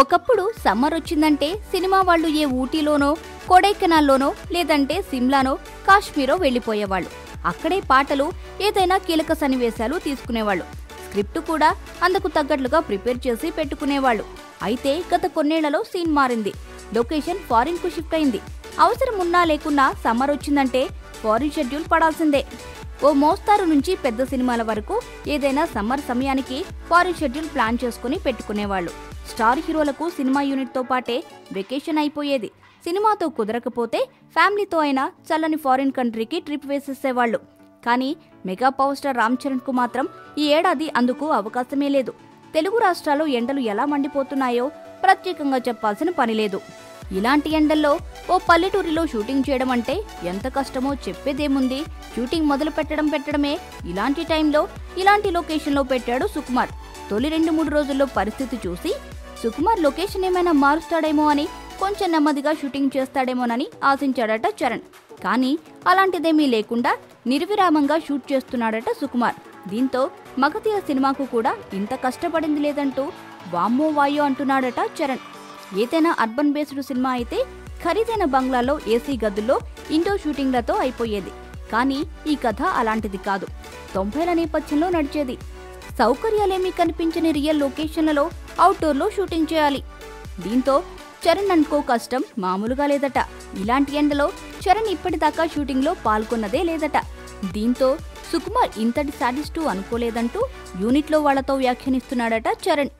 ఒకప్పుడు సమ్మర్ వచ్చిందంటే సినిమా వాళ్ళు ఏ ఊటీలోనో కొడైకెనాల్లోనో లేదంటే సిమ్లానో కాశ్మీరో వెళ్లిపోయేవాళ్ళు. అక్కడే పాటలు ఏదైనా కీలక సన్నివేశాలు తీసుకునేవాళ్ళు. స్క్రిప్ట్ కూడా అందుకు తగ్గట్లుగా ప్రిపేర్ చేసి పెట్టుకునేవాళ్ళు. అయితే గత కొన్నేళ్లలో సీన్ మారింది. లొకేషన్ ఫారిన్ కు షిఫ్ట్ అయింది. అవసరం ఉన్నా లేకున్నా సమ్మర్ వచ్చిందంటే ఫారిన్ షెడ్యూల్ పడాల్సిందే. ఓ మోస్తారు నుంచి పెద్ద సినిమాల వరకు ఏదైనా సమ్మర్ సమయానికి ఫారిన్ షెడ్యూల్ ప్లాన్ చేసుకుని పెట్టుకునేవాళ్ళు. స్టార్ హీరోలకు సినిమా యూనిట్ తో పాటే వెకేషన్ అయిపోయేది. సినిమాతో కుదరకపోతే ఫ్యామిలీతో అయినా చల్లని ఫారిన్ కంట్రీకి ట్రిప్ వేసేసేవాళ్లు. కానీ mega power star Ram Charan కు మాత్రం ఈ ఏడాది అందుకు అవకాశమే లేదు. తెలుగు రాష్ట్రాల్లో ఎండలు ఎలా మండిపోతున్నాయో ప్రత్యేకంగా చెప్పాల్సిన పనిలేదు. ఇలాంటి ఎండల్లో ఓ పల్లెటూరిలో షూటింగ్ చేయడం అంటే ఎంత కష్టమో చెప్పేదేముంది. షూటింగ్ మొదలు పెట్టడమే. ఇలాంటి టైంలో ఇలాంటి లొకేషన్లో పెట్టాడు సుకుమార్. తొలి 2-3 రోజుల్లో పరిస్థితి చూసి సుకుమార్ లొకేషన్ ఏమైనా మారుస్తాడేమో అని, కొంచెం నెమ్మదిగా షూటింగ్ చేస్తాడేమోనని ఆశించాడట చరణ్. కానీ అలాంటిదేమీ లేకుండా నిర్విరామంగా షూట్ చేస్తున్నాడట సుకుమార్. దీంతో మగధీర సినిమాకు కూడా ఇంత కష్టపడింది లేదంటూ వామ్మో వాయో అంటున్నాడట చరణ్. ఏదైనా అర్బన్ బేస్డ్ సినిమా అయితే ఖరీదైన బంగ్లాల్లో ఏసీ గదుల్లో ఇండోర్ షూటింగ్లతో అయిపోయేది. కానీ ఈ కథ అలాంటిది కాదు. 90ల నేపథ్యంలో నడిచేది. సౌకర్యాలేమీ కనిపించని రియల్ లొకేషన్లలో అవుట్డోర్లో షూటింగ్ చేయాలి. దీంతో చరణ్ అనుకో కష్టం మామూలుగా లేదట. ఇలాంటి ఎండలో చరణ్ ఇప్పటిదాకా షూటింగ్లో పాల్గొన్నదే లేదట. దీంతో సుకుమార్ ఇంతటి సాడిస్టు అనుకోలేదంటూ యూనిట్లో వాళ్లతో వ్యాఖ్యానిస్తున్నాడట చరణ్.